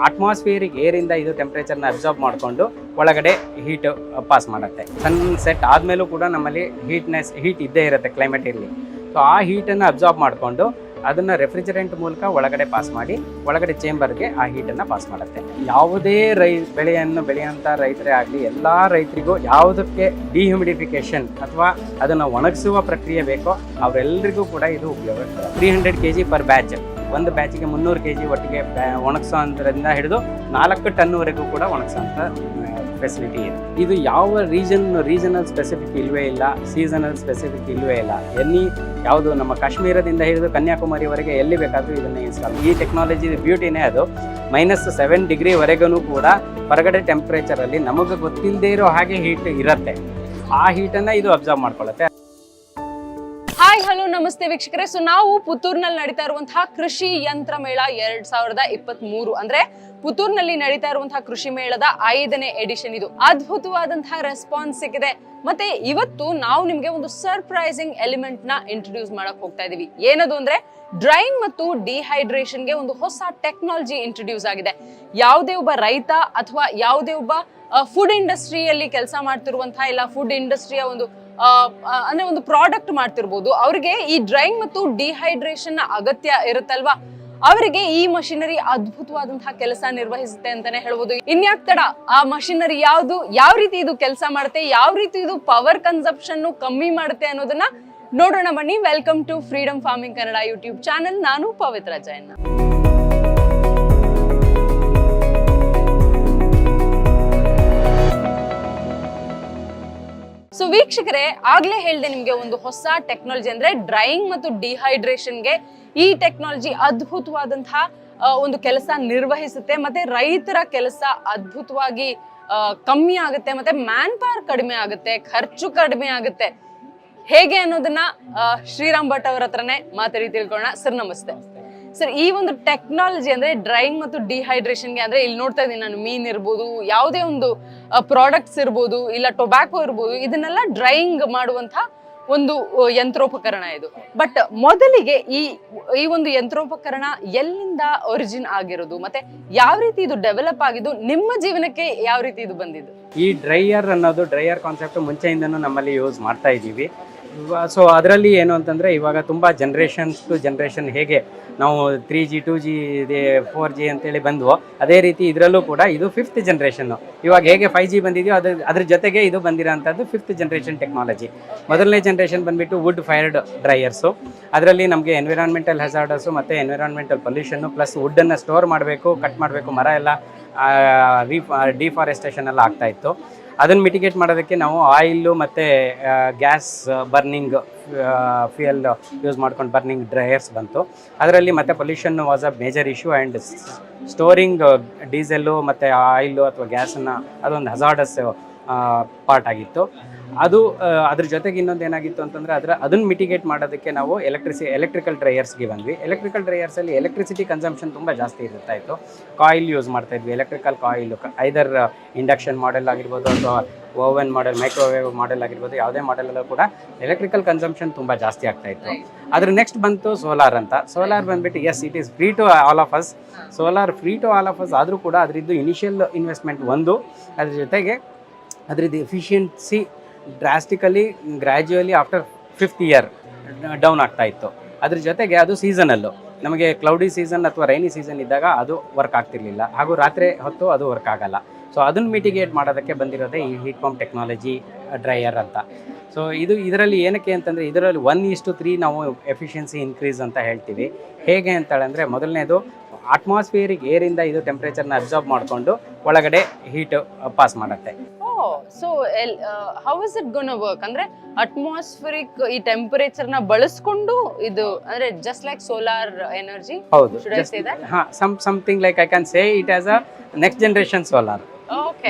Atmospheric ಏರಿಂದ ಇದು ಟೆಂಪ್ರೇಚರ್ನ absorb ಮಾಡಿಕೊಂಡು ಒಳಗಡೆ ಹೀಟ್ ಪಾಸ್ ಮಾಡುತ್ತೆ. ಸನ್ ಸೆಟ್ ಆದಮೇಲೂ ಕೂಡ ನಮ್ಮಲ್ಲಿ ಹೀಟ್ ಇದ್ದೇ ಇರುತ್ತೆ ಕ್ಲೈಮೇಟ್ ಇರಲಿ. ಸೊ ಆ ಹೀಟನ್ನು ಅಬ್ಸಾರ್ಬ್ ಮಾಡಿಕೊಂಡು ಅದನ್ನು ರೆಫ್ರಿಜರೆಂಟ್ ಮೂಲಕ ಒಳಗಡೆ ಪಾಸ್ ಮಾಡಿ ಒಳಗಡೆ ಚೇಂಬರ್ಗೆ ಆ ಹೀಟನ್ನು ಪಾಸ್ ಮಾಡುತ್ತೆ. ಯಾವುದೇ ಬೆಳೆಯನ್ನು ಬೆಳೆಯುವಂಥ ರೈತರೇ ಆಗಲಿ, ಎಲ್ಲ ರೈತರಿಗೂ ಯಾವುದಕ್ಕೆ ಡಿಹ್ಯೂಮಿಡಿಫಿಕೇಶನ್ ಅಥವಾ ಅದನ್ನು ಒಣಗಿಸುವ ಪ್ರಕ್ರಿಯೆ ಬೇಕೋ ಅವರೆಲ್ಲರಿಗೂ ಕೂಡ ಇದು ಉಪಯೋಗ. 300 kg ಪರ್ ಬ್ಯಾಚ್, ಒಂದು ಬ್ಯಾಚಿಗೆ 300 kg ಒಟ್ಟಿಗೆ ಒಣಗಿಸೋ ಅಂಥದ್ರಿಂದ ಹಿಡಿದು 4 ಟನ್ವರೆಗೂ ಕೂಡ ಒಣಗಿಸೋಂಥ ಫೆಸಿಲಿಟಿ ಇದೆ. ಇದು ಯಾವ ರೀಜನಲ್ ಸ್ಪೆಸಿಫಿಕ್ ಇಲ್ಲವೇ ಇಲ್ಲ, ಸೀಸನಲ್ ಸ್ಪೆಸಿಫಿಕ್ ಇಲ್ಲವೇ ಇಲ್ಲ. ಯಾವುದು ನಮ್ಮ ಕಾಶ್ಮೀರದಿಂದ ಹಿಡಿದು ಕನ್ಯಾಕುಮಾರಿವರೆಗೆ ಎಲ್ಲಿ ಬೇಕಾದರೂ ಇದನ್ನು ಇನ್ಸ್ಟಾಲ್. ಈ ಟೆಕ್ನಾಲಜಿ ಬ್ಯೂಟಿನೇ ಅದು. -7 ಡಿಗ್ರಿವರೆಗೂ ಕೂಡ ಹೊರಗಡೆ ಟೆಂಪ್ರೇಚರಲ್ಲಿ ನಮಗೆ ಗೊತ್ತಿಲ್ಲದೆ ಇರೋ ಹಾಗೆ ಹೀಟ್ ಇರುತ್ತೆ. ಆ ಹೀಟನ್ನು ಇದು ಅಬ್ಸರ್ವ್ ಮಾಡ್ಕೊಳ್ಳುತ್ತೆ. ಹಾಯ್ ಹಲೋ ನಮಸ್ತೆ ವೀಕ್ಷಕರೇ. ಸೊ ನಾವು ಪುತ್ತೂರಿನಲ್ಲಿ ನಡೀತಾ ಇರುವಂತಹ ಕೃಷಿ ಯಂತ್ರ ಮೇಳ 2023 ಅಂದ್ರೆ ಪುತ್ತೂರಿನಲ್ಲಿ ನಡೀತಾ ಇರುವಂತಹ ಕೃಷಿ ಮೇಳದ 5ನೇ ಎಡಿಷನ್. ಇದು ಅದ್ಭುತವಾದಂತಹ ರೆಸ್ಪಾನ್ಸ್ ಸಿಕ್ಕಿದೆ. ಮತ್ತೆ ಇವತ್ತು ನಾವು ನಿಮ್ಗೆ ಒಂದು ಸರ್ಪ್ರೈಸಿಂಗ್ ಎಲಿಮೆಂಟ್ ನ ಇಂಟ್ರೊಡ್ಯೂಸ್ ಮಾಡಕ್ ಹೋಗ್ತಾ ಇದೀವಿ. ಏನದು ಅಂದ್ರೆ ಡ್ರೈಯಿಂಗ್ ಮತ್ತು ಡಿಹೈಡ್ರೇಷನ್ ಗೆ ಒಂದು ಹೊಸ ಟೆಕ್ನಾಲಜಿ ಇಂಟ್ರೊಡ್ಯೂಸ್ ಆಗಿದೆ. ಯಾವುದೇ ಒಬ್ಬ ರೈತ ಅಥವಾ ಯಾವುದೇ ಒಬ್ಬ ಫುಡ್ ಇಂಡಸ್ಟ್ರಿಯಲ್ಲಿ ಕೆಲಸ ಮಾಡ್ತಿರುವಂತಹ ಇಲ್ಲ ಫುಡ್ ಇಂಡಸ್ಟ್ರಿಯ ಅಂದ್ರೆ ಒಂದು ಪ್ರಾಡಕ್ಟ್ ಮಾಡ್ತಿರ್ಬೋದು, ಅವರಿಗೆ ಈ ಡ್ರೈಯಿಂಗ್ ಮತ್ತು ಡಿಹೈಡ್ರೇಷನ್ ಅಗತ್ಯ ಇರುತ್ತಲ್ವಾ, ಅವರಿಗೆ ಈ ಮಷಿನರಿ ಅದ್ಭುತವಾದಂತಹ ಕೆಲಸ ನಿರ್ವಹಿಸುತ್ತೆ ಅಂತಾನೆ ಹೇಳ್ಬೋದು. ಇನ್ಯಾಕ್ ತಡ, ಆ ಮಷಿನರಿ ಯಾವುದು, ಯಾವ ರೀತಿ ಇದು ಕೆಲಸ ಮಾಡುತ್ತೆ, ಯಾವ ರೀತಿ ಇದು ಪವರ್ ಕನ್ಸಂಪ್ಷನ್ ಕಮ್ಮಿ ಮಾಡುತ್ತೆ ಅನ್ನೋದನ್ನ ನೋಡೋಣ ಬನ್ನಿ. Welcome to freedom farming Kannada YouTube channel. ನಾನು ಪವಿತ್ರ ಜೈನ್. ಸೊ ವೀಕ್ಷಕರೇ, ಆಗ್ಲೇ ಹೇಳಿದೆ ನಿಮ್ಗೆ ಒಂದು ಹೊಸ ಟೆಕ್ನಾಲಜಿ ಅಂದ್ರೆ ಡ್ರೈಯಿಂಗ್ ಮತ್ತು ಡಿಹೈಡ್ರೇಷನ್ಗೆ ಈ ಟೆಕ್ನಾಲಜಿ ಅದ್ಭುತವಾದಂತಹ ಒಂದು ಕೆಲಸ ನಿರ್ವಹಿಸುತ್ತೆ. ಮತ್ತೆ ರೈತರ ಕೆಲಸ ಅದ್ಭುತವಾಗಿ ಕಮ್ಮಿ ಆಗುತ್ತೆ, ಮತ್ತೆ ಮ್ಯಾನ್ ಪವರ್ ಕಡಿಮೆ ಆಗುತ್ತೆ, ಖರ್ಚು ಕಡಿಮೆ ಆಗುತ್ತೆ. ಹೇಗೆ ಅನ್ನೋದನ್ನ ಶ್ರೀರಾಮ್ ಭಟ್ ಅವರ ಹತ್ರನೇ ಮಾತಾಡಿ ತಿಳ್ಕೊಳ್ಳೋಣ. ಸರ್ ನಮಸ್ತೆ. ಸರ್, ಈ ಒಂದು ಟೆಕ್ನಾಲಜಿ ಅಂದ್ರೆ ಡ್ರೈಯಿಂಗ್ ಮತ್ತು ಡಿಹೈಡ್ರೇಷನ್ಗೆ ಅಂದ್ರೆ ಇಲ್ಲಿ ನೋಡ್ತಾ ಇದ್ದೀನಿ ನಾನು, ಮೀನ್ ಇರ್ಬೋದು, ಯಾವುದೇ ಒಂದು ಪ್ರಾಡಕ್ಟ್ಸ್ ಇರ್ಬೋದು, ಇಲ್ಲ ಟೊಬ್ಯಾಕೋ ಇರ್ಬೋದು, ಇದನ್ನೆಲ್ಲ ಡ್ರೈಯಿಂಗ್ ಮಾಡುವಂತ ಒಂದು ಯಂತ್ರೋಪಕರಣ ಇದು. ಬಟ್ ಮೊದಲಿಗೆ ಈ ಒಂದು ಯಂತ್ರೋಪಕರಣ ಎಲ್ಲಿಂದ ಒರಿಜಿನ್ ಆಗಿರೋದು, ಮತ್ತೆ ಯಾವ ರೀತಿ ಇದು ಡೆವಲಪ್ ಆಗಿದ್ದು, ನಿಮ್ಮ ಜೀವನಕ್ಕೆ ಯಾವ ರೀತಿ ಇದು ಬಂದಿದ್ದು? ಈ ಡ್ರೈಯರ್ ಕಾನ್ಸೆಪ್ಟ್ ಮುಂಚೆಯಿಂದನೂ ನಮ್ಮಲ್ಲಿ ಯೂಸ್ ಮಾಡ್ತಾ ಇದ್ದೀವಿ. ಸೊ ಅದರಲ್ಲಿ ಏನು ಅಂತಂದರೆ, ಇವಾಗ ತುಂಬ ಜನ್ರೇಷನ್ಸ್ ಟು ಜನ್ರೇಷನ್ ಹೇಗೆ ನಾವು 3G 2G 4G ಅಂತೇಳಿ ಬಂದ್ವೋ, ಅದೇ ರೀತಿ ಇದರಲ್ಲೂ ಕೂಡ ಇದು 5th ಜನ್ರೇಷನ್ನು. ಇವಾಗ ಹೇಗೆ 5G ಬಂದಿದೆಯೋ ಅದ್ರ ಜೊತೆಗೆ ಇದು ಬಂದಿರೋಂಥದ್ದು 5th ಜನ್ರೇಷನ್ ಟೆಕ್ನಾಲಜಿ. ಮೊದಲನೇ ಜನ್ರೇಷನ್ ಬಂದುಬಿಟ್ಟು ವುಡ್ ಫೈರ್ಡ್ ಡ್ರೈಯರ್ಸು. ಅದರಲ್ಲಿ ನಮಗೆ ಎನ್ವಿರಾನ್ಮೆಂಟಲ್ ಹಜಾರ್ಡಸ್ಸು ಮತ್ತು ಎನ್ವಿರಾನ್ಮೆಂಟಲ್ ಪೊಲ್ಯೂಷನ್ನು ಪ್ಲಸ್ ವುಡ್ಡನ್ನು ಸ್ಟೋರ್ ಮಾಡಬೇಕು, ಕಟ್ ಮಾಡಬೇಕು, ಮರ ಎಲ್ಲ ಡಿಫಾರೆಸ್ಟೇಷನ್ ಎಲ್ಲ ಆಗ್ತಾಯಿತ್ತು. ಅದನ್ನು ಮಿಟಿಗೇಟ್ ಮಾಡೋದಕ್ಕೆ ನಾವು ಆಯಿಲ್ಲು ಮತ್ತು ಗ್ಯಾಸ್ ಬರ್ನಿಂಗ್ ಫ್ಯೂಯಲ್ ಯೂಸ್ ಮಾಡ್ಕೊಂಡು ಬರ್ನಿಂಗ್ ಡ್ರೈಯರ್ಸ್ ಬಂತು. ಅದರಲ್ಲಿ ಮತ್ತೆ pollution was a major issue and storing diesel ಮತ್ತು ಆಯಿಲ್ಲು ಅಥವಾ ಗ್ಯಾಸನ್ನು ಅದೊಂದು ಹಜಾರ್ಡಸ್ ಪಾರ್ಟ್ ಆಗಿತ್ತು. ಅದ್ರ ಜೊತೆಗೆ ಇನ್ನೊಂದು ಏನಾಗಿತ್ತು ಅಂತಂದರೆ ಅದನ್ನು ಮಿಟಿಗೇಟ್ ಮಾಡೋದಕ್ಕೆ ನಾವು ಎಲೆಕ್ಟ್ರಿಕಲ್ ಡ್ರೈಯರ್ಸ್ಗೆ ಬಂದ್ವಿ. ಎಲೆಕ್ಟ್ರಿಕಲ್ ಡ್ರೈಯರ್ಸಲ್ಲಿ ಎಲೆಕ್ಟ್ರಿಸಿಟಿ ಕನ್ಸಂಪ್ಷನ್ ತುಂಬ ಜಾಸ್ತಿ ಇರ್ತಾಯಿತ್ತು. ಕಾಯಿಲ್ ಯೂಸ್ ಮಾಡ್ತಾಯಿದ್ವಿ, ಎಲೆಕ್ಟ್ರಿಕಲ್ ಕಾಯಿಲ್, ಐದರ್ ಇಂಡಕ್ಷನ್ ಮಾಡೆಲ್ ಆಗಿರ್ಬೋದು ಅಥವಾ ಓವನ್ ಮಾಡೆಲ್, ಮೈಕ್ರೋವೇವ್ ಮಾಡೆಲ್ ಆಗಿರ್ಬೋದು, ಯಾವುದೇ ಮಾಡೆಲಲ್ಲೂ ಕೂಡ ಎಲೆಕ್ಟ್ರಿಕಲ್ ಕನ್ಸಂಪ್ಷನ್ ತುಂಬ ಜಾಸ್ತಿ ಆಗ್ತಾಯಿತ್ತು. ಅದ್ರ ನೆಕ್ಸ್ಟ್ ಬಂತು ಸೋಲಾರ್ ಅಂತ. ಸೋಲಾರ್ ಬಂದುಬಿಟ್ಟು yes, it is free to all of us. Solar free to all of us ಆದರೂ ಕೂಡ ಅದರದ್ದು ಇನಿಷಿಯಲ್ ಇನ್ವೆಸ್ಟ್ಮೆಂಟ್ ಒಂದು, ಅದ್ರ ಜೊತೆಗೆ ಅದರದ್ದು efficiency drastically gradually after 5th year down ಆಗ್ತಾ ಇತ್ತು. ಅದ್ರ ಜೊತೆಗೆ ಅದು ಸೀಸನಲ್ಲು, ನಮಗೆ ಕ್ಲೌಡಿ ಸೀಸನ್ ಅಥವಾ ರೈನಿ ಸೀಸನ್ ಇದ್ದಾಗ ಅದು ವರ್ಕ್ ಆಗ್ತಿರ್ಲಿಲ್ಲ, ಹಾಗೂ ರಾತ್ರಿ ಹೊತ್ತು ಅದು ವರ್ಕ್ ಆಗಲ್ಲ. ಸೊ ಅದನ್ನು ಮಿಟಿಗೇಟ್ ಮಾಡೋದಕ್ಕೆ ಬಂದಿರೋದೇ ಈ ಹೀಟ್ ಪಂಪ್ ಟೆಕ್ನಾಲಜಿ ಡ್ರೈಯರ್ ಅಂತ. ಸೊ ಇದರಲ್ಲಿ ಏನಕ್ಕೆ ಅಂತಂದರೆ, ಇದರಲ್ಲಿ 1:3 ನಾವು ಎಫಿಷಿಯನ್ಸಿ ಇನ್ಕ್ರೀಸ್ ಅಂತ ಹೇಳ್ತೀವಿ. ಹೇಗೆ ಅಂತೇಳಂದರೆ, ಮೊದಲನೇದು ಅಟ್ಮಾಸ್ಫಿಯರಿಕ್ ಏರಿಂದ ಇದು ಟೆಂಪ್ರೇಚರ್ನ ಅಬ್ಸಾರ್ಬ್ ಮಾಡಿಕೊಂಡು ಒಳಗಡೆ ಹೀಟ್ ಪಾಸ್ ಮಾಡುತ್ತೆ. So how is it gonna work ಅಂದ್ರೆ ಅಟ್ಮಾಸ್ಫಿಯರಿಕ್ ಈ ಟೆಂಪರೇಚರ್ ನ ಬಳಸ್ಕೊಂಡು ಇದು ಅಂದ್ರೆ ಜಸ್ಟ್ ಲೈಕ್ ಸೋಲಾರ್ ಎನರ್ಜಿ? ಹೌದು, something like I can say it as a next generation solar.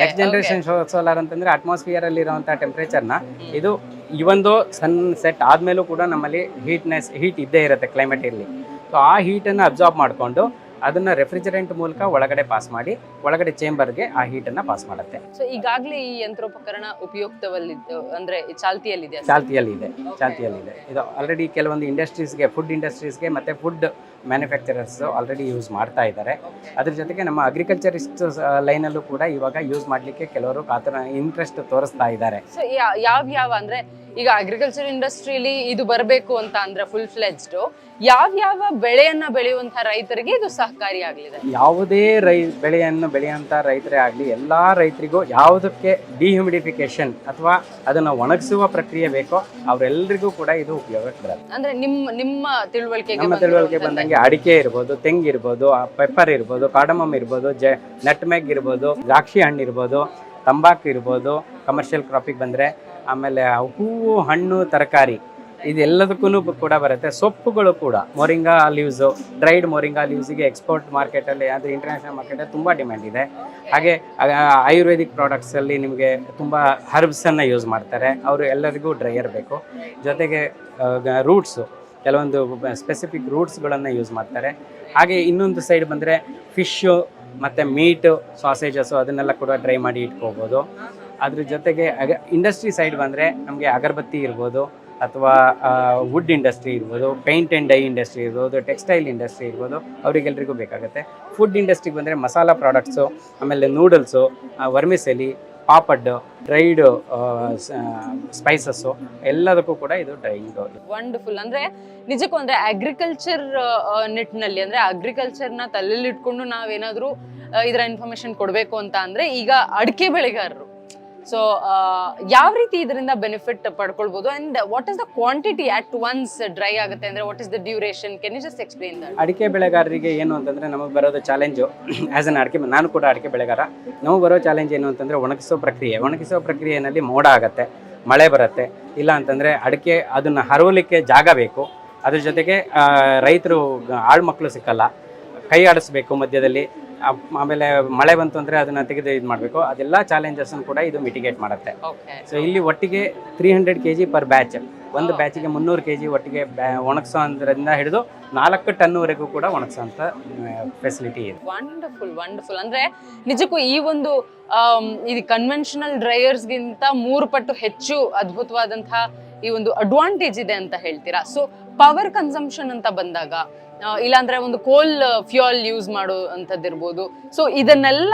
Next generation solar ಅಂತಂದ್ರೆ ಅಟ್ಮಾಸ್ಫಿಯರ್ ಅಲ್ಲಿ ಇರುವಂತಹ ಟೆಂಪರೇಚರ್ನ ಇದು ಇವೊಂದು ಸನ್ ಸೆಟ್ ಆದ್ಮೇಲೂ ಕೂಡ ನಮ್ಮಲ್ಲಿ ಹೀಟ್ ಇದ್ದೇ ಇರುತ್ತೆ ಕ್ಲೈಮೇಟ್ ಇರಲಿ. ಸೊ ಆ ಹೀಟನ್ನು ಅಬ್ಸಾರ್ಬ್ ಮಾಡಿಕೊಂಡು ಅದನ್ನು ರೆಫ್ರಿಜರೆಂಟ್ ಮೂಲಕ ಒಳಗಡೆ ಪಾಸ್ ಮಾಡಿ ಒಳಗಡೆ ಚೇಂಬರ್ಗೆ ಆ ಹೀಟನ್ನು ಪಾಸ್ ಮಾಡುತ್ತೆ. ಸೊ ಈಗಾಗಲೇ ಈ ಯಂತ್ರೋಪಕರಣ ಉಪಯುಕ್ತವಲ್ಲಿದ್ದು ಅಂದ್ರೆ ಚಾಲ್ತಿಯಲ್ಲಿದೆ. ಚಾಲ್ತಿಯಲ್ಲಿದೆ. ಇದು ಆಲ್ರೆಡಿ ಕೆಲವೊಂದು ಇಂಡಸ್ಟ್ರೀಸ್ಗೆ, ಫುಡ್ ಇಂಡಸ್ಟ್ರೀಸ್ಗೆ ಮತ್ತು ಫುಡ್ ಮ್ಯಾನುಫ್ಯಾಕ್ಚರರ್ಸ್ ಆಲ್ರೆಡಿ ಯೂಸ್ ಮಾಡ್ತಾ ಇದ್ದಾರೆ. ಅದ್ರ ಜೊತೆಗೆ ನಮ್ಮ ಅಗ್ರಿಕಲ್ಚರಿಸ್ಟ್ ಲೈನಲ್ಲೂ ಕೂಡ ಇವಾಗ ಯೂಸ್ ಮಾಡಲಿಕ್ಕೆ ಕೆಲವರು ಇಂಟ್ರೆಸ್ಟ್ ತೋರಿಸ್ತಾ ಇದ್ದಾರೆ. ಸೊ ಯಾವ ಅಂದ್ರೆ ಈಗ ಅಗ್ರಿಕಲ್ಚರ್ ಇಂಡಸ್ಟ್ರಿಲಿ ಇದು ಬರಬೇಕು ಅಂತ ಅಂದ್ರೆ ಫುಲ್ ಫ್ಲೆಜ್ಡ್ ಯಾವ ಬೆಳೆಯನ್ನ ಬೆಳೆಯುವಂತ ರೈತರಿಗೆ ಇದು ಸಹಕಾರಿಯಾಗಲಿದೆ? ಯಾವುದೇ ಬೆಳೆಯನ್ನು ಬೆಳೆಯುವಂಥ ರೈತರೇ ಆಗಲಿ, ಎಲ್ಲ ರೈತರಿಗೂ ಯಾವುದಕ್ಕೆ ಡಿಹ್ಯೂಮಿಡಿಫಿಕೇಶನ್ ಅಥವಾ ಅದನ್ನು ಒಣಗಿಸುವ ಪ್ರಕ್ರಿಯೆ ಬೇಕೋ ಅವರೆಲ್ಲರಿಗೂ ಕೂಡ ಇದು ಉಪಯೋಗಕ್ಕೆ ಬರುತ್ತೆ. ಅಂದ್ರೆ ನಿಮ್ಮ ತಿಳುವಳಿಕೆ ಬಂದಂಗೆ ಅಡಿಕೆ ಇರ್ಬೋದು, ತೆಂಗಿರ್ಬೋದು, ಪೆಪ್ಪರ್ ಇರ್ಬೋದು, ಕಾರ್ಡಮಮ್ ಇರ್ಬೋದು, ನಟ್ಮೆಗ್ ಇರ್ಬೋದು, ದ್ರಾಕ್ಷಿ ಹಣ್ಣು ಇರ್ಬೋದು, ತಂಬಾಕು ಇರ್ಬೋದು, ಕಮರ್ಷಿಯಲ್ ಕ್ರಾಪಿಗೆ ಬಂದರೆ, ಆಮೇಲೆ ಹೂವು, ಹಣ್ಣು, ತರಕಾರಿ ಇದೆಲ್ಲದಕ್ಕೂ ಕೂಡ ಬರುತ್ತೆ. ಸೊಪ್ಪುಗಳು ಕೂಡ ಮೊರಿಂಗಾ ಲೀವ್ಸು, ಡ್ರೈಡ್ ಮೊರಿಂಗಾ ಲೀವ್ಸಿಗೆ ಎಕ್ಸ್ಪೋರ್ಟ್ ಮಾರ್ಕೆಟಲ್ಲಿ, ಅದು ಇಂಟರ್ನ್ಯಾಷನಲ್ ಮಾರ್ಕೆಟಲ್ಲಿ ತುಂಬ ಡಿಮ್ಯಾಂಡ್ ಇದೆ. ಹಾಗೆ ಆಯುರ್ವೇದಿಕ್ ಪ್ರಾಡಕ್ಟ್ಸಲ್ಲಿ ನಿಮಗೆ ತುಂಬ ಹರ್ಬ್ಸನ್ನು ಯೂಸ್ ಮಾಡ್ತಾರೆ. ಅವರು ಎಲ್ಲರಿಗೂ ಡ್ರೈಯರ್ ಬೇಕು. ಜೊತೆಗೆ ರೂಟ್ಸು, ಕೆಲವೊಂದು ಸ್ಪೆಸಿಫಿಕ್ ರೂಟ್ಸ್ಗಳನ್ನು ಯೂಸ್ ಮಾಡ್ತಾರೆ. ಹಾಗೆ ಇನ್ನೊಂದು ಸೈಡ್ ಬಂದರೆ ಫಿಶ್ಶು ಮತ್ತು ಮೀಟು, ಸಾಸೇಜಸ್ಸು ಅದನ್ನೆಲ್ಲ ಕೂಡ ಡ್ರೈ ಮಾಡಿ ಇಟ್ಕೋಬೋದು. ಅದ್ರ ಜೊತೆಗೆ ಇಂಡಸ್ಟ್ರಿ ಸೈಡ್ ಬಂದರೆ ನಮಗೆ ಅಗರಬತ್ತಿ ಇರ್ಬೋದು, ಅಥವಾ ವುಡ್ ಇಂಡಸ್ಟ್ರಿ ಇರ್ಬೋದು, ಪೇಂಟ್ ಆ್ಯಂಡ್ ಡೈ ಇಂಡಸ್ಟ್ರಿ ಇರ್ಬೋದು, ಟೆಕ್ಸ್ಟೈಲ್ ಇಂಡಸ್ಟ್ರಿ ಇರ್ಬೋದು, ಅವರಿಗೆಲ್ರಿಗೂ ಬೇಕಾಗುತ್ತೆ. ಫುಡ್ ಇಂಡಸ್ಟ್ರಿಗೆ ಬಂದರೆ ಮಸಾಲ ಪ್ರಾಡಕ್ಟ್ಸು, ಆಮೇಲೆ ನೂಡಲ್ಸು, ವರ್ಮಿಸೆಲಿ, ಪಾಪಡ್, ಡ್ರೈಡ್ ಸ್ಪೈಸಸ್ಸು ಎಲ್ಲದಕ್ಕೂ ಕೂಡ ಇದು ಡ್ರೈಯಿಂಗ್. ವಂಡರ್ಫುಲ್. ಅಂದ್ರೆ ನಿಜಕ್ಕೂ ಅಂದ್ರೆ ಅಗ್ರಿಕಲ್ಚರ್ ನಿಟ್ಟಿನಲ್ಲಿ ಅಂದ್ರೆ ಅಗ್ರಿಕಲ್ಚರ್ನ ತಲೆಯಲ್ಲಿ ಇಟ್ಕೊಂಡು ನಾವೇನಾದ್ರೂ ಇದರ ಇನ್ಫಾರ್ಮೇಶನ್ ಕೊಡಬೇಕು ಅಂತ ಅಂದ್ರೆ ಈಗ ಅಡಿಕೆ ಬೆಳೆಗಾರರು ಸೊ ಯಾವ ರೀತಿ ಇದರಿಂದ ಬೆನಿಫಿಟ್ ಪಡ್ಕೊಳ್ಬಹುದು and what is the quantity at once dry ಆಗುತ್ತೆ ಅಂದ್ರೆ what is the duration? Can you just explain that? ಅಡಿಕೆ ಬೆಳೆಗಾರರಿಗೆ ಏನು ಅಂತಂದ್ರೆ ನಮಗೆ ಬರೋದು ಚಾಲೆಂಜು, ಆಸ್ ಅನ್ ನಾನು ಕೂಡ ಅಡಿಕೆ ಬೆಳೆಗಾರ, ನಮಗೆ ಬರೋ ಚಾಲೆಂಜ್ ಏನು ಅಂತಂದ್ರೆ ಒಣಗಿಸೋ ಪ್ರಕ್ರಿಯೆಯಲ್ಲಿ ಮೋಡ ಆಗುತ್ತೆ, ಮಳೆ ಬರುತ್ತೆ, ಇಲ್ಲ ಅಂತಂದ್ರೆ ಅಡಿಕೆ ಅದನ್ನ ಹರವಲಿಕ್ಕೆ ಜಾಗ ಬೇಕು. ಅದ್ರ ಜೊತೆಗೆ ರೈತರು ಆಳ್ಮಕ್ಳು ಸಿಕ್ಕಲ್ಲ, ಕೈ ಆಡಿಸ್ಬೇಕು ಮಧ್ಯದಲ್ಲಿ. ಆಮೇಲೆ ಮಳೆ ಬಂತು ಅಂದರೆ ಅದನ್ನು ತೆಗೆದು ಇದು ಮಾಡಬೇಕು. ಅದೆಲ್ಲ ಚಾಲೆಂಜಸ್ಸನ್ನು ಕೂಡ ಇದು ಮಿಟಿಗೇಟ್ ಮಾಡುತ್ತೆ. ಸೊ ಇಲ್ಲಿ ಒಟ್ಟಿಗೆ 300 kg ಪರ್ ಬ್ಯಾಚ್, ಒಂದು ಬ್ಯಾಚಿಗೆ 300 kg ಒಟ್ಟಿಗೆ ಒಣಗಿಸೋ ಅಂದ್ರಿಂದ ಹಿಡಿದು 4 ಟನ್ವರೆಗೂ ಕೂಡ ಒಣಗಿಸೋಂಥ ಫೆಸಿಲಿಟಿ ಇದೆ. ವಂಡರ್ಫುಲ್. ಅಂದ್ರೆ ನಿಜಕ್ಕೂ ಈ ಒಂದು ಇದು ಕನ್ವೆನ್ಷನಲ್ ಡ್ರೈಯರ್ಸ್ಗಿಂತ 3 ಪಟ್ಟು ಹೆಚ್ಚು ಅದ್ಭುತವಾದಂತಹ ಈ ಒಂದು ಅಡ್ವಾಂಟೇಜ್ ಇದೆ ಅಂತ ಹೇಳ್ತೀರಾ. ಸೊ ಪವರ್ ಕನ್ಸಂಪ್ಷನ್ ಅಂತ ಬಂದಾಗ ಇಲ್ಲಾಂದ್ರೆ ಒಂದು ಕೋಲ್ ಫ್ಯೂಯಲ್ ಯೂಸ್ ಮಾಡುವಂಥದ್ದಿರ್ಬೋದು. ಸೊ ಇದನ್ನೆಲ್ಲ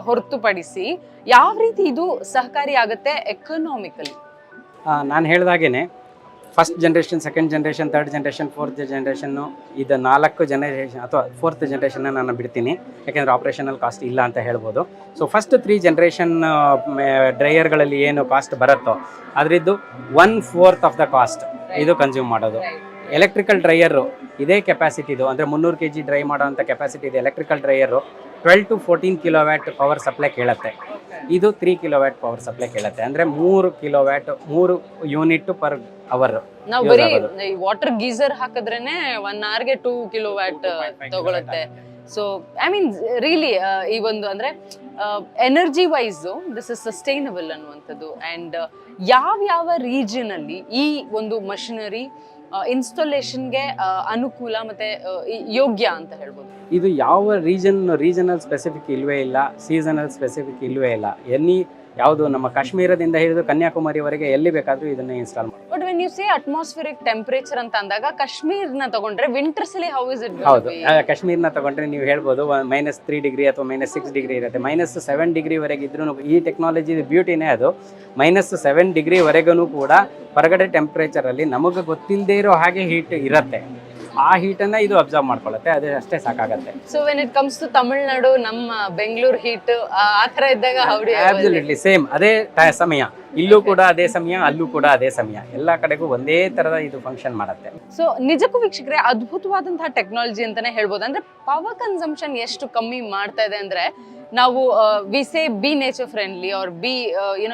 ಹೊರತುಪಡಿಸಿ ಯಾವ ರೀತಿ ಇದು ಸಹಕಾರಿ ಆಗುತ್ತೆ ಎಕನಾಮಿಕಲಿ? ನಾನು ಹೇಳಿದಾಗೇನೆ first generation, second generation, third generation, fourth ಜನರೇಷನ್ನು, ಇದು 4 ಜನರೇಷನ್ ಅಥವಾ 4th ಜನರೇಷನ್ನ ನಾನು ಬಿಡ್ತೀನಿ, ಯಾಕೆಂದರೆ ಆಪ್ರೇಷನಲ್ ಕಾಸ್ಟ್ ಇಲ್ಲ ಅಂತ ಹೇಳ್ಬೋದು. ಸೊ ಫಸ್ಟ್ 3 ಜನರೇಷನ್ ಡ್ರೈಯರ್ಗಳಲ್ಲಿ ಏನು ಕಾಸ್ಟ್ ಬರುತ್ತೋ ಅದರದ್ದು 1/4 ಆಫ್ ದ ಕಾಸ್ಟ್ ಇದು ಕನ್ಸ್ಯೂಮ್ ಮಾಡೋದು. ಎಲೆಕ್ಟ್ರಿಕಲ್ ಡ್ರೈಯರು ಇದೇ ಕೆಪಾಸಿಟಿದು, ಅಂದರೆ 300 kg ಡ್ರೈ ಮಾಡೋವಂಥ ಕೆಪಾಸಿಟಿ ಇದೆ. Electrical dryer 12 to 14 kilowatt power supply ಕೇಳುತ್ತೆ. ಇದು 3 ಕಿಲೋವ್ಯಾಟ್ ಪವರ್ ಸಪ್ಲೈ ಕೇಳುತ್ತೆ. ಅಂದರೆ 3 ಕಿಲೋವ್ಯಾಟ್, 3 ಯೂನಿಟ್ ಪರ್ ಅವರ್. ನಾವು ಬರೀ ವಾಟರ್ ಗೀಸರ್ ಹಾಕಿದ್ರೇನೆ 1 hourಗೆ 2 ಕಿಲೋವ್ಯಾಟ್ ತಗೊಳುತ್ತೆ. ಸೊ ಐ ಮೀನ್ ರಿಯಲಿ ಈ ಒಂದು ಅಂದ್ರೆ energy wise this is sustainable ಅನ್ನುವಂಥದ್ದು. ಆ್ಯಂಡ್ ಯಾವ ರೀಜನ್ ಅಲ್ಲಿ ಈ ಒಂದು ಮಷಿನರಿ ಇನ್ಸ್ಟಾಲೇಷನ್ಗೆ ಅನುಕೂಲ ಮತ್ತೆ ಯೋಗ್ಯ ಅಂತ ಹೇಳ್ಬೋದು? ಇದು ಯಾವ ರೀಜನಲ್ ಸ್ಪೆಸಿಫಿಕ್ ಇಲ್ವೇ ಇಲ್ಲ, ಸೀಸನಲ್ ಸ್ಪೆಸಿಫಿಕ್ ಇಲ್ವೇ ಇಲ್ಲ. ಯಾವುದು ನಮ್ಮ ಕಾಶ್ಮೀರದಿಂದ ಹಿಡಿದು ಕನ್ಯಾಕುಮಾರಿವರೆಗೆ ಎಲ್ಲಿ ಬೇಕಾದ್ರೂ ಇದನ್ನ ಇನ್ಸ್ಟಾಲ್ ಮಾಡಿ. But when you say atmospheric temperature ಅಂತ ಅಂದಾಗ ಕಾಶ್ಮೀರ್ನ ತಗೊಂಡ್ರೆ ವಿಂಟರ್ಸ್ ಅಲ್ಲಿ ಹೌ ಇಸ್ ಇಟ್? ಹೌದು, ಕಾಶ್ಮೀರ್ನ ತಗೊಂಡ್ರೆ ನೀವು ಹೇಳ್ಬೋದು -3 ಡಿಗ್ರಿ ಅಥವಾ -6 ಡಿಗ್ರಿ ಇರುತ್ತೆ. -7 ಡಿಗ್ರಿ ವರೆಗೆ ಇದ್ರೂ ಈ ಟೆಕ್ನಾಲಜಿ ಬ್ಯೂಟಿನೇ ಅದು. -7 ಡಿಗ್ರಿ ವರೆಗೂ ಕೂಡ ಹೊರಗಡೆ ಟೆಂಪರೇಚರ್ ಅಲ್ಲಿ ನಮಗೆ ಗೊತ್ತಿಲ್ಲದೆ ಇರೋ ಹಾಗೆ ಹೀಟ್ ಇರುತ್ತೆ. ಆ ಹೀಟನ್ನ ಇದು ಅಬ್ಸರ್ವ್ ಮಾಡ್ಕೊಳ್ಳುತ್ತೆ, ಅದೇ ಅಷ್ಟೇ ಸಾಕಾಗತ್ತೆ. So when it comes to Tamil Nadu, ನಮ್ಮ ಬೆಂಗಳೂರು ಹೀಟ್ ಆ ತರ ಇದ್ದಾಗ ಅಬ್ಸಲ್ಯೂಟ್ಲಿ ಸೇಮ್ ಅದೇ ಸಮಯ, ಇಲ್ಲೂ ಕೂಡ ಅದೇ ಸಮಯ, ಅಲ್ಲೂ ಕೂಡ ಅದೇ ಸಮಯ, ಎಲ್ಲ ಕಡೆಗೂ ಒಂದೇ ತರದ ಇದು ಫಂಕ್ಷನ್ ಮಾಡುತ್ತೆ. ಸೊ ನಿಜಕ್ಕೂ ವೀಕ್ಷಕರೇ ಅದ್ಭುತವಾದಂತಹ ಟೆಕ್ನಾಲಜಿ ಅಂತಾನೆ ಹೇಳ್ಬೋದು. ಅಂದ್ರೆ ಪವರ್ ಕನ್ಸಂಪ್ಷನ್ ಎಷ್ಟು ಕಮ್ಮಿ ಮಾಡ್ತಾ ಇದೆ ಅಂದ್ರೆ ನಾವು we say be nature friendly or be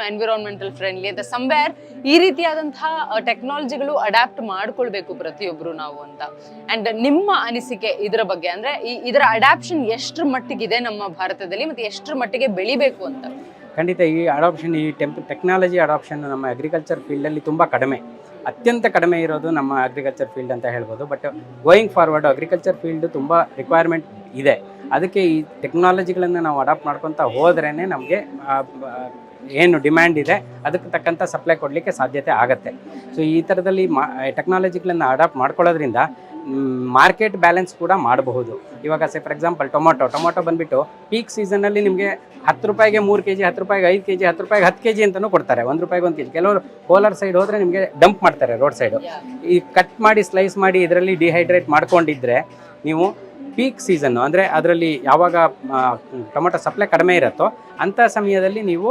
environmental friendly ಅಂತ ಸಂವೇರ್ ಈ ರೀತಿಯಾದಂತಹ ಟೆಕ್ನಾಲಜಿಗಳು ಅಡ್ಯಾಪ್ಟ್ ಮಾಡ್ಕೊಳ್ಬೇಕು ಪ್ರತಿಯೊಬ್ರು ನಾವು ಅಂತ. ಅಂಡ್ ನಿಮ್ಮ ಅನಿಸಿಕೆ ಇದರ ಬಗ್ಗೆ, ಅಂದ್ರೆ ಇದರ ಅಡ್ಯಾಪ್ಷನ್ ಎಷ್ಟರ ಮಟ್ಟಿಗಿದೆ ನಮ್ಮ ಭಾರತದಲ್ಲಿ ಮತ್ತೆ ಎಷ್ಟರ ಮಟ್ಟಿಗೆ ಬೆಳಿಬೇಕು ಅಂತ? ಖಂಡಿತ ಈ ಅಡಾಪ್ಷನ್, ಈ ಟೆಕ್ನಾಲಜಿ ಅಡಾಪ್ಷನ್ ನಮ್ಮ ಅಗ್ರಿಕಲ್ಚರ್ ಫೀಲ್ಡಲ್ಲಿ ತುಂಬ ಕಡಿಮೆ, ಅತ್ಯಂತ ಕಡಿಮೆ ಇರೋದು ನಮ್ಮ ಅಗ್ರಿಕಲ್ಚರ್ ಫೀಲ್ಡ್ ಅಂತ ಹೇಳ್ಬೋದು. But going forward agriculture field ತುಂಬ ರಿಕ್ವೈರ್ಮೆಂಟ್ ಇದೆ. ಅದಕ್ಕೆ ಈ ಟೆಕ್ನಾಲಜಿಗಳನ್ನು ನಾವು ಅಡಾಪ್ಟ್ ಮಾಡ್ಕೊತಾ ಹೋದ್ರೇ ನಮಗೆ ಏನು ಡಿಮ್ಯಾಂಡ್ ಇದೆ ಅದಕ್ಕೆ ತಕ್ಕಂಥ ಸಪ್ಲೈ ಕೊಡಲಿಕ್ಕೆ ಸಾಧ್ಯತೆ ಆಗುತ್ತೆ. ಸೊ ಈ ಥರದಲ್ಲಿ ಟೆಕ್ನಾಲಜಿಗಳನ್ನು ಅಡಾಪ್ಟ್ ಮಾಡ್ಕೊಳ್ಳೋದ್ರಿಂದ ಮಾರ್ಕೆಟ್ ಬ್ಯಾಲೆನ್ಸ್ ಕೂಡ ಮಾಡಬಹುದು. ಇವಾಗ ಫಾರ್ ಎಕ್ಸಾಂಪಲ್ ಟೊಮೊಟೊ ಬಂದುಬಿಟ್ಟು ಪೀಕ್ ಸೀಸನ್ನಲ್ಲಿ ನಿಮಗೆ 10 ರೂಪಾಯಿಗೆ 3 kg, 10 ರೂಪಾಯಿಗೆ 5 kg, 10 ರೂಪಾಯಿಗೆ 10 kg ಅಂತಲೂ ಕೊಡ್ತಾರೆ, 1 ರೂಪಾಯಿಗೆ 1 kg. ಕೆಲವರು ಕೋಲಾರ ಸೈಡ್ ಹೋದರೆ ನಿಮಗೆ ಡಂಪ್ ಮಾಡ್ತಾರೆ ರೋಡ್ ಸೈಡು. ಈ ಕಟ್ ಮಾಡಿ ಸ್ಲೈಸ್ ಮಾಡಿ ಇದರಲ್ಲಿ ಡಿಹೈಡ್ರೇಟ್ ಮಾಡ್ಕೊಂಡಿದ್ರೆ ನೀವು ಪೀಕ್ ಸೀಸನ್ನು ಅಂದರೆ ಅದರಲ್ಲಿ ಯಾವಾಗ ಟೊಮೊಟೊ ಸಪ್ಲೈ ಕಡಿಮೆ ಇರುತ್ತೋ ಅಂಥ ಸಮಯದಲ್ಲಿ ನೀವು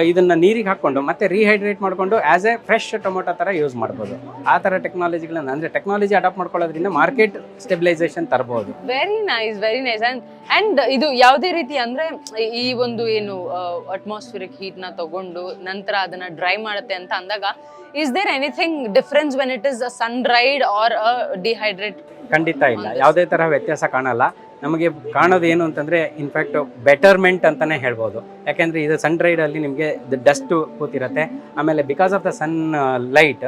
ಇದನ್ನು ನೀರಿಗೆ ಹಾಕ್ಕೊಂಡು ಮತ್ತೆ ರೀಹೈಡ್ರೇಟ್ ಮಾಡಿಕೊಂಡು ಆ್ಯಸ್ ಎ ಫ್ರೆಶ್ ಟೊಮೊಟೊ ಥರ ಯೂಸ್ ಮಾಡ್ಬೋದು. ಆ ಥರ ಟೆಕ್ನಾಲಜಿಗಳನ್ನು ಅಂದರೆ ಟೆಕ್ನಾಲಜಿ ಅಡಾಪ್ಟ್ ಮಾಡ್ಕೊಳ್ಳೋದ್ರಿಂದ ಮಾರ್ಕೆಟ್ ಸ್ಟೆಬಿಲೈಸೇಷನ್ ತರಬಹುದು. Very nice, very nice. And ಇದು ಯಾವುದೇ ರೀತಿ ಅಂದರೆ ಈ ಒಂದು ಏನು ಅಟ್ಮಾಸ್ಫಿಯರಿಕ್ ಹೀಟ್ನ ತಗೊಂಡು ನಂತರ ಅದನ್ನು ಡ್ರೈ ಮಾಡುತ್ತೆ ಅಂತ ಅಂದಾಗ is there anything difference when it is sun dried or dehydrate? ಖಂಡಿತ ಇಲ್ಲ, ಯಾವುದೇ ಥರ ವ್ಯತ್ಯಾಸ ಕಾಣಲ್ಲ. ನಮಗೆ ಕಾಣೋದು ಏನು ಅಂತಂದರೆ ಇನ್ಫ್ಯಾಕ್ಟ್ ಬೆಟರ್ಮೆಂಟ್ ಅಂತಲೇ ಹೇಳ್ಬೋದು. ಯಾಕೆಂದರೆ ಇದು ಸನ್ ಡ್ರೈಡಲ್ಲಿ ನಿಮಗೆ ಡಸ್ಟ್ ಕೂತಿರುತ್ತೆ, ಆಮೇಲೆ because of the sun light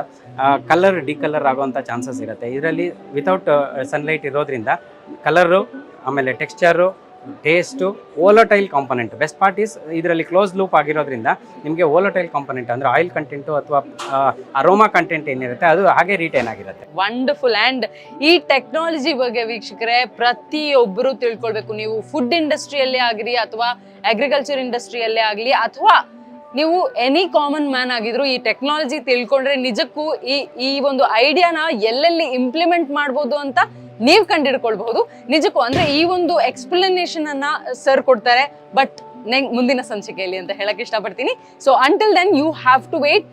colour decolour ಆಗೋವಂಥ ಚಾನ್ಸಸ್ ಇರುತ್ತೆ. ಇದರಲ್ಲಿ ವಿತೌಟ್ ಸನ್ಲೈಟ್ ಇರೋದ್ರಿಂದ ಕಲರು, ಆಮೇಲೆ texture, taste, volatile component. Best part is ಇದರಲ್ಲಿ ಕ್ಲೋಸ್ ಲೂಪ್ ಆಗಿರೋದ್ರಿಂದ ನಿಮಗೆ ವೋಲಟೈಲ್ ಕಾಂಪೊನೆಂಟ್ ಅಂದರೆ ಆಯಿಲ್ ಕಂಟೆಂಟು ಅಥವಾ ಅರೋಮಾ ಕಂಟೆಂಟ್ ಏನಿರುತ್ತೆ ಅದು ಹಾಗೆ ರಿಟೈನ್ ಆಗಿರುತ್ತೆ. ವಂಡರ್ಫುಲ್. ಆ್ಯಂಡ್ ಈ ಟೆಕ್ನಾಲಜಿ ಬಗ್ಗೆ ವೀಕ್ಷಕರೇ ಪ್ರತಿಯೊಬ್ಬರು ತಿಳ್ಕೊಳ್ಬೇಕು. ನೀವು ಫುಡ್ ಇಂಡಸ್ಟ್ರಿಯಲ್ಲೇ ಆಗಲಿ ಅಥವಾ ಅಗ್ರಿಕಲ್ಚರ್ ಇಂಡಸ್ಟ್ರಿಯಲ್ಲೇ ಆಗಲಿ ಅಥವಾ ನೀವು ಎನಿ ಕಾಮನ್ ಮ್ಯಾನ್ ಆಗಿದ್ರು ಈ ಟೆಕ್ನಾಲಜಿ ತಿಳ್ಕೊಂಡ್ರೆ ನಿಜಕ್ಕೂ ಈ ಒಂದು ಐಡಿಯಾನ ಎಲ್ಲೆಲ್ಲಿ ಇಂಪ್ಲಿಮೆಂಟ್ ಮಾಡ್ಬೋದು ಅಂತ ನೀವು ಕಂಡಿಡ್ಕೊಳ್ಬಹುದು. ನಿಜಕ್ಕೂ ಅಂದ್ರೆ ಈ ಒಂದು ಎಕ್ಸ್ಪ್ಲನೇಷನ್ ಅನ್ನ ಸರ್ ಕೊಡ್ತಾರೆ, ಬಟ್ ಮುಂದಿನ ಸಂಚಿಕೆಯಲ್ಲಿ ಅಂತ ಹೇಳಕ್ ಇಷ್ಟಪಡ್ತೀನಿ. So until then you have to wait.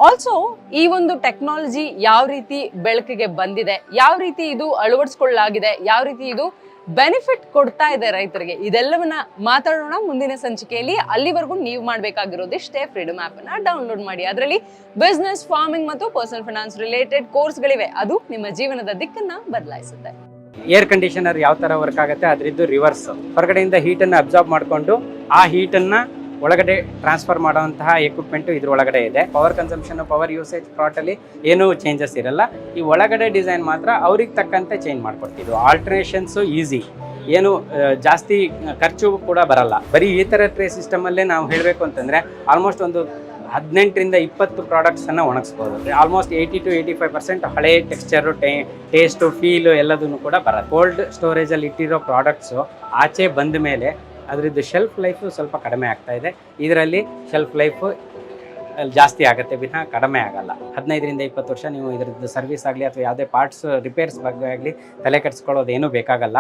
Also ಈ ಒಂದು ಟೆಕ್ನಾಲಜಿ ಯಾವ ರೀತಿ ಬೆಳಕಿಗೆ ಬಂದಿದೆ, ಯಾವ ರೀತಿ ಇದು ಅಳವಡಿಸ್ಕೊಳ್ಳಲಾಗಿದೆ, ಯಾವ ರೀತಿ ಇದು ಬೆನಿಫಿಟ್ ಕೊಡ್ತಾ ಇದೆ ರೈತರಿಗೆ, ಇದೆಲ್ಲವನ್ನ ಮಾತಾಡೋಣ ಮುಂದಿನ ಸಂಚಿಕೆಯಲ್ಲಿ. ಅಲ್ಲಿವರೆಗೂ ನೀವು ಮಾಡಬೇಕಾಗಿರೋದಿಷ್ಟೇ, ಫ್ರೀಡಮ್ ಆ್ಯಪ್ ಅನ್ನ ಡೌನ್ಲೋಡ್ ಮಾಡಿ. ಅದರಲ್ಲಿ ಬಿಸ್ನೆಸ್, ಫಾರ್ಮಿಂಗ್ ಮತ್ತು ಪರ್ಸನಲ್ ಫೈನಾನ್ಸ್ ರಿಲೇಟೆಡ್ ಕೋರ್ಸ್ಗಳಿವೆ. ಅದು ನಿಮ್ಮ ಜೀವನದ ದಿಕ್ಕನ್ನ ಬದಲಾಯಿಸುತ್ತೆ. ಏರ್ ಕಂಡೀಷನರ್ ಯಾವ ಥರ ವರ್ಕ್ ಆಗುತ್ತೆ ಅದರದ್ದು ರಿವರ್ಸ್. ಹೊರಗಡೆಯಿಂದ ಹೀಟನ್ನು ಅಬ್ಸಾರ್ಬ್ ಮಾಡಿಕೊಂಡು ಆ ಹೀಟನ್ನು ಒಳಗಡೆ ಟ್ರಾನ್ಸ್ಫರ್ ಮಾಡುವಂತಹ ಎಕ್ವಿಪ್ಮೆಂಟು ಇದ್ರ ಒಳಗಡೆ ಇದೆ. ಪವರ್ ಕನ್ಸಂಪ್ಷನ್, ಪವರ್ ಯೂಸೇಜ್ ಪ್ಲಾಟಲ್ಲಿ ಏನೂ ಚೇಂಜಸ್ ಇರಲ್ಲ. ಈ ಒಳಗಡೆ ಡಿಸೈನ್ ಮಾತ್ರ ಅವ್ರಿಗೆ ತಕ್ಕಂತೆ ಚೇಂಜ್ ಮಾಡ್ಕೊಡ್ತಿದ್ವು. ಆಲ್ಟ್ರೇಷನ್ಸು ಈಸಿ, ಏನು ಜಾಸ್ತಿ ಖರ್ಚು ಕೂಡ ಬರಲ್ಲ. ಬರೀ ಈ ಥರ ಟ್ರೇ ಸಿಸ್ಟಮಲ್ಲೇ ನಾವು ಹೇಳಬೇಕು ಅಂತಂದರೆ ಆಲ್ಮೋಸ್ಟ್ ಒಂದು 18 ರಿಂದ 20 ಪ್ರಾಡಕ್ಟ್ಸನ್ನು ಒಣಗಿಸ್ಬೋದು. ಆಲ್ಮೋಸ್ಟ್ 80 to 85% ಹಳೆ ಟೆಕ್ಸ್ಚರು, ಟೇಸ್ಟು, ಫೀಲು ಎಲ್ಲದನ್ನು ಕೂಡ ಬರುತ್ತೆ. ಕೋಲ್ಡ್ ಸ್ಟೋರೇಜಲ್ಲಿ ಇಟ್ಟಿರೋ ಪ್ರಾಡಕ್ಟ್ಸು ಆಚೆ ಬಂದ ಮೇಲೆ ಅದರದ್ದು ಶೆಲ್ಫ್ ಲೈಫು ಸ್ವಲ್ಪ ಕಡಿಮೆ ಆಗ್ತಾ ಇದೆ. ಇದರಲ್ಲಿ ಶೆಲ್ಫ್ ಲೈಫು ಜಾಸ್ತಿ ಆಗುತ್ತೆ ವಿನಃ ಕಡಿಮೆ ಆಗಲ್ಲ. 15 ರಿಂದ 20 ವರ್ಷ ನೀವು ಇದರದ್ದು ಸರ್ವಿಸ್ ಆಗಲಿ ಅಥವಾ ಯಾವುದೇ ಪಾರ್ಟ್ಸ್ ರಿಪೇರ್ಸ್ ಬಗ್ಗೆ ಆಗಲಿ ತಲೆ ಕೆಡಿಸ್ಕೊಳ್ಳೋದು ಏನೂ ಬೇಕಾಗಲ್ಲ.